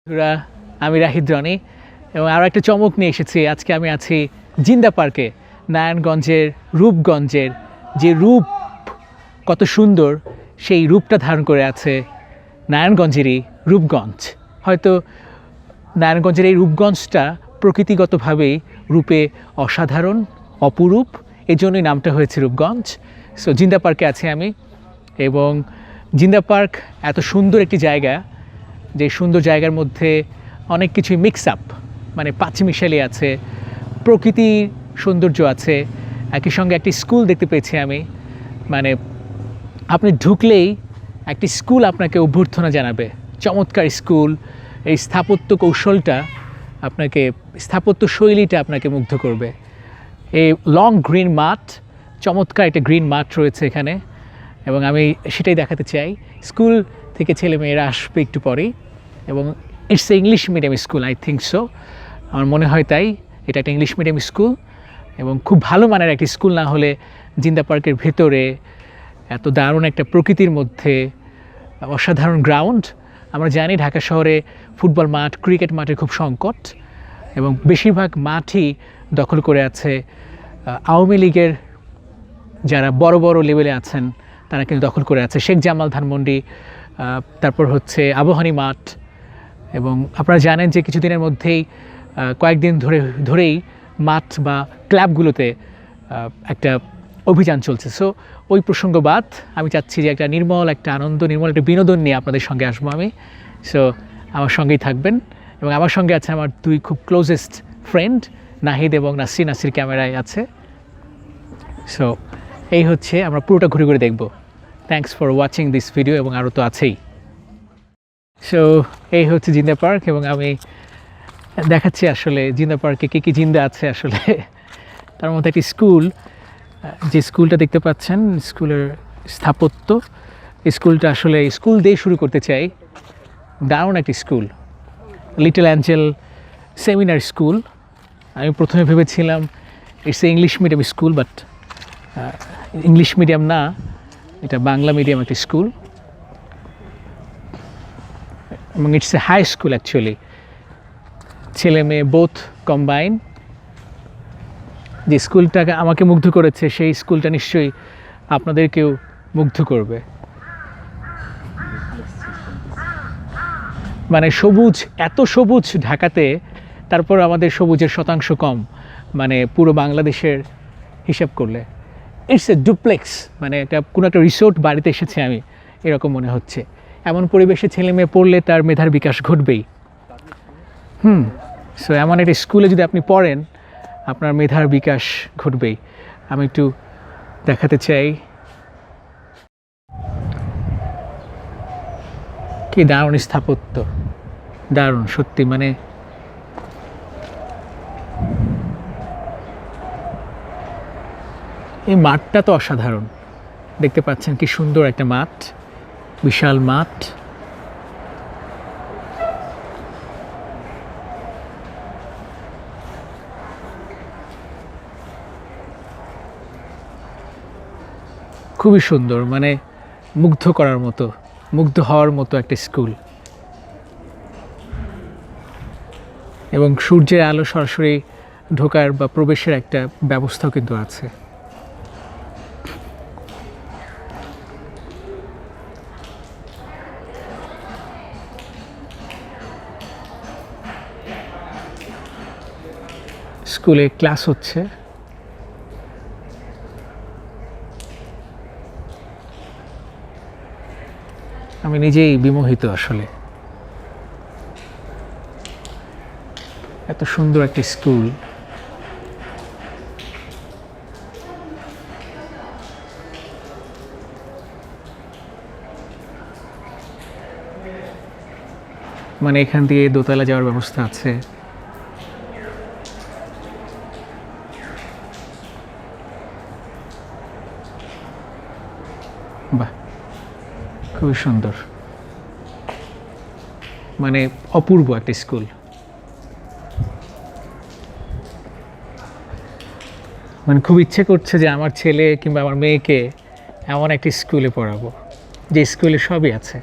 বন্ধুরা, আমি রাহিদ রনি এবং আরও একটা চমক নিয়ে এসেছি। আজকে আমি আছি জিন্দা পার্কে। নারায়ণগঞ্জের রূপগঞ্জের যে রূপ কত সুন্দর, সেই রূপটা ধারণ করে আছে নারায়ণগঞ্জেরই রূপগঞ্জ। হয়তো নারায়ণগঞ্জের এই রূপগঞ্জটা প্রকৃতিগতভাবেই রূপে অসাধারণ, অপরূপ, এই জন্যই নামটা হয়েছে রূপগঞ্জ। সো জিন্দা পার্কে আছি আমি, এবং জিন্দা পার্ক এত সুন্দর একটি জায়গা, যে সুন্দর জায়গার মধ্যে অনেক কিছুই মিক্স আপ, মানে পাঁচমিশালি আছে, প্রকৃতির সৌন্দর্য আছে, একই সঙ্গে একটি স্কুল দেখতে পেয়েছি আমি। মানে আপনি ঢুকলেই একটি স্কুল আপনাকে অভ্যর্থনা জানাবে। চমৎকার স্কুল, এই স্থাপত্য কৌশলটা আপনাকে, স্থাপত্য শৈলীটা আপনাকে মুগ্ধ করবে। এই লং গ্রিন মাঠ, চমৎকার একটা গ্রিন মাঠ রয়েছে এখানে, এবং আমি সেটাই দেখাতে চাই। স্কুল থেকে ছেলেমেয়েরা আসবে একটু পরেই, এবং it's a English medium school, I think so, আমার মনে হয় তাই। এটা একটা ইংলিশ মিডিয়াম স্কুল, এবং খুব ভালো মানের একটি স্কুল না হলে জিন্দা পার্কের ভেতরে এত দারুণ একটা প্রকৃতির মধ্যে অসাধারণ গ্রাউন্ড। আমরা জানি ঢাকা শহরে ফুটবল মাঠ, ক্রিকেট মাঠের খুব সংকট, এবং বেশিরভাগ মাঠই দখল করে আছে আওয়ামী লীগের যারা বড় বড় লেভেলে আছেন, তারা কিন্তু দখল করে আছে। শেখ জামাল ধানমন্ডি, তারপর হচ্ছে আবাহনী মাঠ, এবং আপনারা জানেন যে কিছুদিনের মধ্যেই কয়েকদিন ধরেই মাঠ বা ক্লাবগুলোতে একটা অভিযান চলছে। সো ওই প্রসঙ্গ বাদ, আমি চাচ্ছি যে একটা নির্মল একটা আনন্দ, নির্মল একটা বিনোদন নিয়ে আপনাদের সঙ্গে আসবো আমি। সো আমার সঙ্গেই থাকবেন, এবং আমার সঙ্গে আছে আমার দুই খুব ক্লোজেস্ট ফ্রেন্ড, নাহিদ এবং নাসির। নাসির ক্যামেরায় আছে। সো এই হচ্ছে, আমরা পুরোটা ঘুরে ঘুরে দেখব। Thanks for watching this video, এবং আরও তো আছেই। সো এই হচ্ছে জিন্দা পার্ক, এবং আমি দেখাচ্ছি আসলে জিন্দা পার্কে কী কী জিন্দা আছে আসলে। তার মধ্যে একটি স্কুল, যে স্কুলটা দেখতে পাচ্ছেন, স্কুলের স্থাপত্য, স্কুলটা আসলে স্কুল দিয়ে শুরু করতে চাই। দারুণ একটি school, Little Angel Seminar School. আমি প্রথমে ভেবেছিলাম it's a English medium school, but English medium না, এটা বাংলা মিডিয়াম একটি স্কুল, এবং it's a high school actually, ছেলে মেয়ে বোথ কম্বাইন। যে স্কুলটাকে আমাকে মুগ্ধ করেছে, সেই স্কুলটা নিশ্চয়ই আপনাদেরকেও মুগ্ধ করবে। মানে সবুজ, এত সবুজ ঢাকাতে, তারপর আমাদের সবুজের শতাংশ কম, মানে পুরো বাংলাদেশের হিসাব করলে। ইটস এ ডুপ্লেক্স, মানে এটা কোনো একটা রিসোর্ট বাড়িতে এসেছে আমি, এরকম মনে হচ্ছে। এমন পরিবেশে ছেলে মেয়ে পড়লে তার মেধার বিকাশ ঘটবেই। সো এমন একটা স্কুলে যদি আপনি পড়েন, আপনার মেধার বিকাশ ঘটবেই। আমি একটু দেখাতে চাই, কি দারুণ স্থাপত্য, দারুণ সত্যি। মানে এই মাঠটা তো অসাধারণ, দেখতে পাচ্ছেন কি সুন্দর একটা মাঠ, বিশাল মাঠ। খুবই সুন্দর, মানে মুগ্ধ করার মতো, মুগ্ধ হওয়ার মতো একটা স্কুল, এবং সূর্যের আলো সরাসরি ঢোকার বা প্রবেশের একটা ব্যবস্থাও কিন্তু আছে। স্কুলে ক্লাস হচ্ছে, আমি নিজেই বিমোহিত আসলে। এত সুন্দর একটি স্কুল, মানে এখান দিয়ে দোতলা যাওয়ার ব্যবস্থা আছে। বাহ, খুবই সুন্দর, মানে অপূর্ব একটা স্কুল। মানে খুব ইচ্ছে করছে যে আমার ছেলে কিংবা আমার মেয়েকে এমন একটি স্কুলে পড়াবো, যে স্কুলে সবই আছে।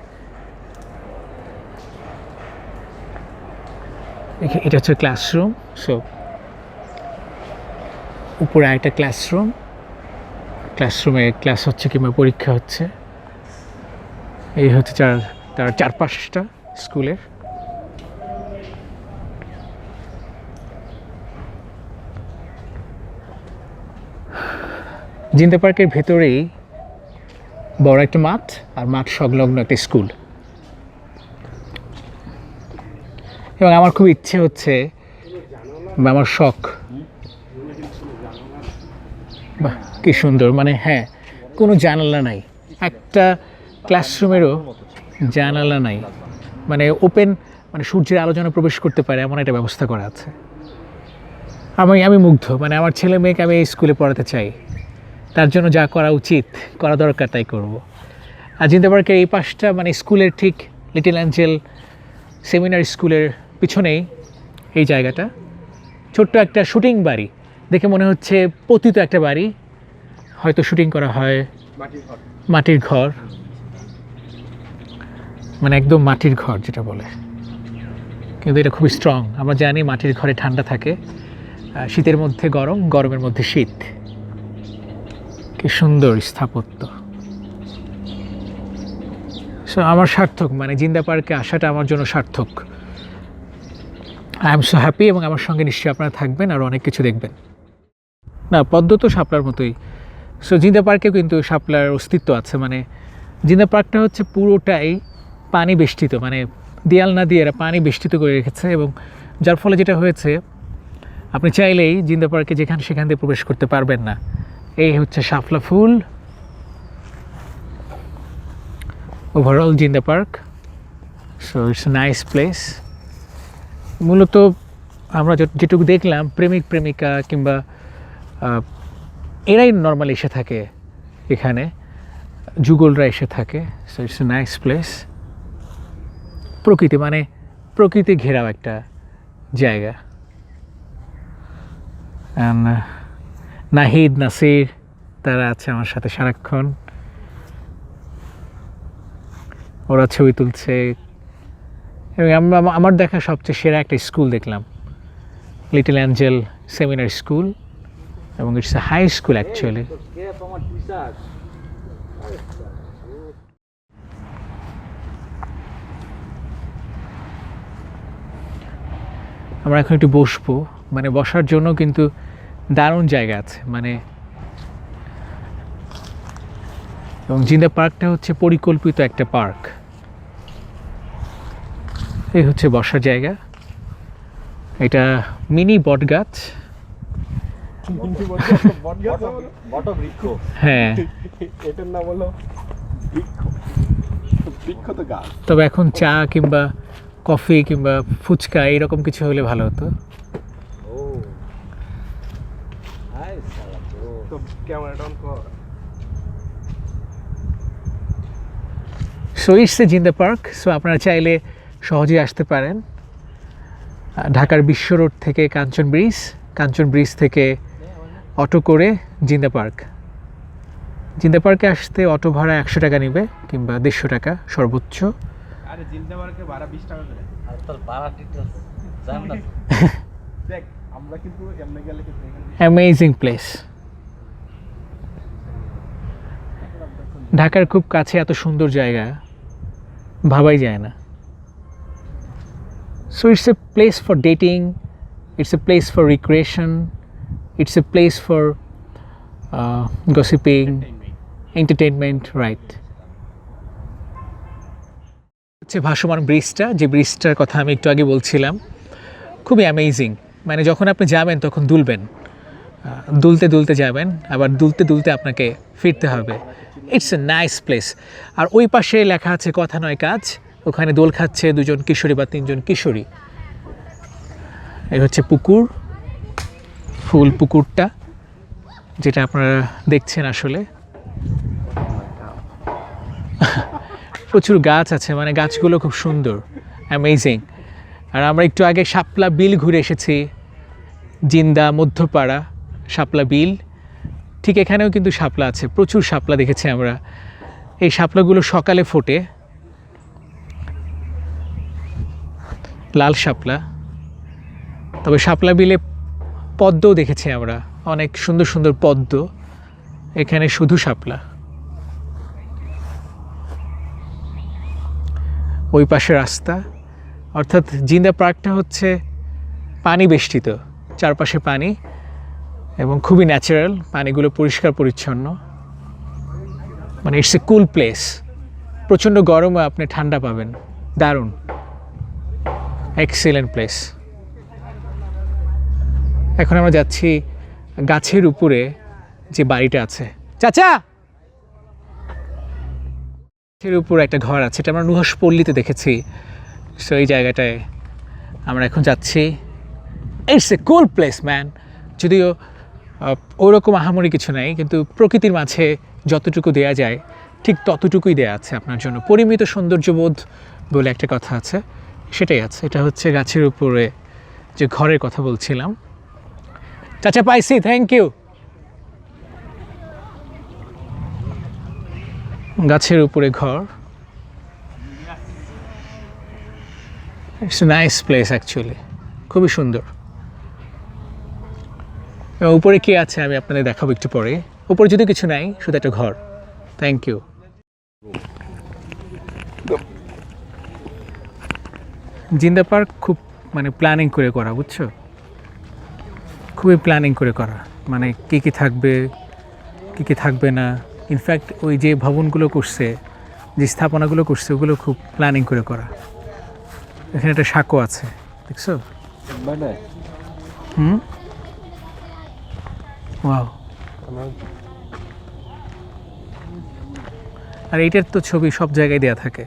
এটা হচ্ছে ক্লাসরুম। সো উপরে একটা ক্লাসরুম, ক্লাসরুমে ক্লাস হচ্ছে কিংবা পরীক্ষা হচ্ছে। এই হচ্ছে তার চারপাশটা স্কুলের। জিন্দা পার্কের ভেতরেই বড় একটা মাঠ, আর মাঠ সংলগ্ন একটা স্কুল। এবং আমার খুব ইচ্ছে হচ্ছে, বা আমার শখ, বাহ কি সুন্দর, মানে হ্যাঁ কোনো জানালা নাই, একটা ক্লাসরুমেরও জানালা নাই, মানে ওপেন, মানে সূর্যের আলো যেন প্রবেশ করতে পারে এমন একটা ব্যবস্থা করা আছে। আমি মুগ্ধ, মানে আমার ছেলে মেয়েকে আমি এই স্কুলে পড়াতে চাই, তার জন্য যা করা উচিত করা দরকার তাই করব। আর জিন্দা পার্কের এই পাশটা মানে স্কুলের ঠিক লিটল অ্যাঞ্জেল সেমিনার স্কুলের পিছনেই এই জায়গাটা, ছোট্ট একটা শুটিং বাড়ি, দেখে মনে হচ্ছে পতিত একটা বাড়ি, হয়তো শুটিং করা হয়। মাটির ঘর, মানে একদম মাটির ঘর যেটা বলে, কিন্তু এটা খুবই স্ট্রং। আমরা জানি মাটির ঘরে ঠান্ডা থাকে, শীতের মধ্যে গরম, গরমের মধ্যে শীত। কি সুন্দর স্থাপত্য। সো আমার সার্থক, মানে জিন্দা পার্কে আসাটা আমার জন্য সার্থক। আই এম সো হ্যাপি, এবং আমার সঙ্গে নিশ্চয়ই আপনারা থাকবেন আর অনেক কিছু দেখবেন। না, পদ্ম তো শাপলার মতোই। সো জিন্দা পার্কেও কিন্তু শাপলার অস্তিত্ব আছে। মানে জিন্দা পার্কটা হচ্ছে পুরোটাই পানি বেষ্টিত, মানে দেয়াল না দিয়ে এরা পানি বেষ্টিত করে রেখেছে, এবং যার ফলে যেটা হয়েছে, আপনি চাইলেই জিন্দা পার্কে যেখানে সেখান দিয়ে প্রবেশ করতে পারবেন না। এই হচ্ছে শাপলা ফুল। ওভারঅল জিন্দা park, so it's a nice place. মূলত আমরা যেটুকু দেখলাম, প্রেমিক প্রেমিকা কিংবা এরাই নর্মালি এসে থাকে এখানে, যুগলরা এসে থাকে। So it's a nice place. প্রকৃতি, মানে প্রকৃতি ঘেরাও একটা জায়গা। নাহিদ, নাসির তারা আছে আমার সাথে সারাক্ষণ, ওরা ছবি তুলছে। এবং আমার দেখা সবচেয়ে সেরা একটা স্কুল দেখলাম, লিটল অ্যাঞ্জেল সেমিনার স্কুল, এবং it's a high school actually. আমরা এখন একটু বসবো, মানে বসার জন্য কিন্তু দারুণ জায়গা আছে, মানে এবং জিন্দা পার্কটা হচ্ছে পরিকল্পিত একটা পার্ক। এই হচ্ছে বসার জায়গা। এটা মিনি বট গাছ, হ্যাঁ এটার নাম হলো বৃক্ষ, তো গাছ। তবে এখন চা কিংবা কফি কিংবা ফুচকা এরকম কিছু হলে ভালো হতো। তো ক্যামেরাটা অন কর। সো ইটস এ জিন্দা পার্ক। সো আপনারা চাইলে সহজেই আসতে পারেন ঢাকার বিশ্ব রোড থেকে কাঞ্চন ব্রিজ, কাঞ্চন ব্রিজ থেকে অটো করে জিন্দা পার্ক। জিন্দা পার্কে আসতে অটো ভাড়া 100 টাকা নেবে, কিংবা 150 টাকা সর্বোচ্চ। আরে জিন্দা পার্কে ভাড়া 20 টাকা করে। আর তোর ভাড়া ডিটেইলস জান না। দেখ আমরা কিন্তু এমনি গেলে কিন্তু এখানে অ্যামেজিং প্লেস। ঢাকার খুব কাছে এত সুন্দর জায়গা ভাবাই যায় না। So it's a place for dating, it's a place for recreation, it's a place for gossiping, entertainment, right. হচ্ছে ভাসমান ব্রিজটা, যে ব্রিজটার কথা আমি একটু আগে বলছিলাম, খুবই অ্যামেজিং। মানে যখন আপনি যাবেন তখন দুলবেন, দুলতে দুলতে যাবেন, আবার দুলতে দুলতে আপনাকে ফিরতে হবে। It's a nice place. আর ওই পাশে লেখা আছে কথা নয় কাজ, ওখানে দোল খাচ্ছে 2জন কিশোরী বা 3জন কিশোরী। এই হচ্ছে পুকুর, ফুল পুকুরটা যেটা আপনারা দেখছেন। আসলে প্রচুর গাছ আছে, মানে গাছগুলো খুব সুন্দর, অ্যামেজিং। আর আমরা একটু আগে শাপলা বিল ঘুরে এসেছি, জিন্দা মধ্যপাড়া শাপলা বিল। ঠিক এখানেও কিন্তু শাপলা আছে, প্রচুর শাপলা দেখেছি আমরা। এই শাপলাগুলো সকালে ফোটে, লাল শাপলা। তবে শাপলা বিলে পদ্মও দেখেছি আমরা, অনেক সুন্দর সুন্দর পদ্ম। এখানে শুধু শাপলা। ওই পাশে রাস্তা, অর্থাৎ জিন্দা পার্কটা হচ্ছে পানি বেষ্টিত, চারপাশে পানি এবং খুবই ন্যাচারাল, পানিগুলো পরিষ্কার পরিচ্ছন্ন। মানে ইটস এ কুল প্লেস। প্রচণ্ড গরমে আপনি ঠান্ডা পাবেন, দারুণ, এক্সেলেন্ট প্লেস। এখন আমরা যাচ্ছি গাছের উপরে যে বাড়িটা আছে। চাচা, গাছের উপরে একটা ঘর আছে, এটা আমরা নুহাস পল্লীতে দেখেছি। সো এই জায়গাটায় আমরা এখন যাচ্ছি। It's a cool place man. যদিও ওরকম আহামরি কিছু নাই, কিন্তু প্রকৃতির মাঝে যতটুকু দেয়া যায় ঠিক ততটুকুই দেয়া আছে আপনার জন্য। পরিমিত সৌন্দর্যবোধ বলে একটা কথা আছে, সেটাই আছে। এটা হচ্ছে গাছের উপরে যে ঘরের কথা বলছিলাম। চাচা পাইছি, থ্যাংক ইউ। গাছের উপরে ঘর। It's a nice place actually, খুবই সুন্দর। এবং উপরে কি আছে আমি আপনাদের দেখাবো একটু পরে। উপরে যদি কিছু নাই, শুধু একটা ঘর। Thank you. জিন্দা পার্ক খুব মানে প্ল্যানিং করে করা, বুঝছো, খুবই প্ল্যানিং করে করা। মানে কী কী থাকবে, কী কী থাকবে না। ইনফ্যাক্ট ওই যে ভবনগুলো করছে, যে স্থাপনাগুলো করছে, ওগুলো খুব প্ল্যানিং করে করা। এখানে একটা সাঁকো আছে, দেখছো? ওয়াও। আর এইটার তো ছবি সব জায়গায় দেয়া থাকে।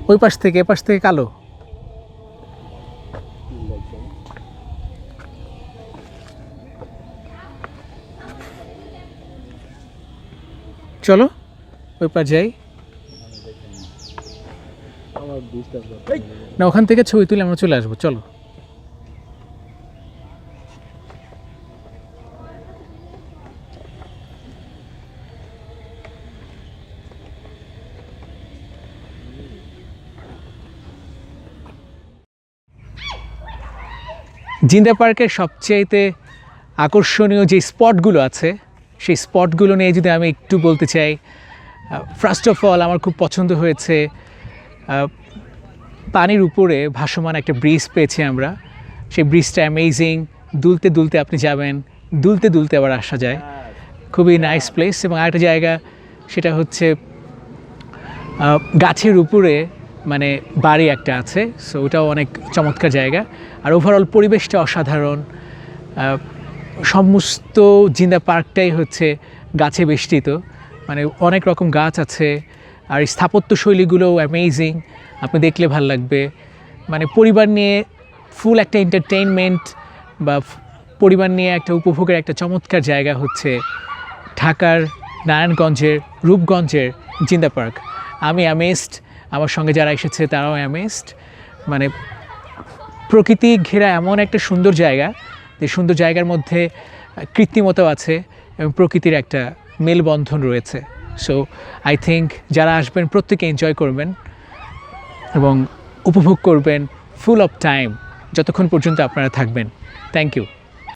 ওই পাশ থেকে এ পাশ থেকে কালো। চলো ওই পার যাই না, ওখান থেকে ছবি তুলে আমরা চলে আসবো। চলো। জিন্দা পার্কের সবচেয়েতে আকর্ষণীয় যে স্পটগুলো আছে, সেই স্পটগুলো নিয়ে যদি আমি একটু বলতে চাই, ফার্স্ট অফ অল আমার খুব পছন্দ হয়েছে পানির উপরে ভাসমান একটা ব্রিজ পেয়েছি আমরা। সেই ব্রিজটা অ্যামেজিং, দুলতে দুলতে আপনি যাবেন, দুলতে দুলতে আবার আসা যায়। খুবই নাইস প্লেস। এবং আরেকটা জায়গা, সেটা হচ্ছে গাছের উপরে মানে বাড়ি একটা আছে, সো ওটাও অনেক চমৎকার জায়গা। আর ওভারঅল পরিবেশটা অসাধারণ। সমস্ত জিন্দা পার্কটাই হচ্ছে গাছে বেষ্টিত, মানে অনেক রকম গাছ আছে। আর স্থাপত্যশৈলীগুলোও অ্যামেজিং, আপনি দেখলে ভাল লাগবে। মানে পরিবার নিয়ে ফুল একটা এন্টারটেইনমেন্ট বা পরিবার নিয়ে একটা উপভোগের একটা চমৎকার জায়গা হচ্ছে ঢাকার নারায়ণগঞ্জের রূপগঞ্জের জিন্দা পার্ক। আমি অ্যামেজড, আমার সঙ্গে যারা এসেছে তারাও অ্যামেজড। মানে প্রকৃতি ঘেরা এমন একটা সুন্দর জায়গা, যে সুন্দর জায়গার মধ্যে কৃত্রিমতাও আছে এবং প্রকৃতির একটা মেলবন্ধন রয়েছে। সো আই থিঙ্ক যারা আসবেন প্রত্যেকে এনজয় করবেন এবং উপভোগ করবেন ফুল অফ টাইম, যতক্ষণ পর্যন্ত আপনারা থাকবেন। Thank you.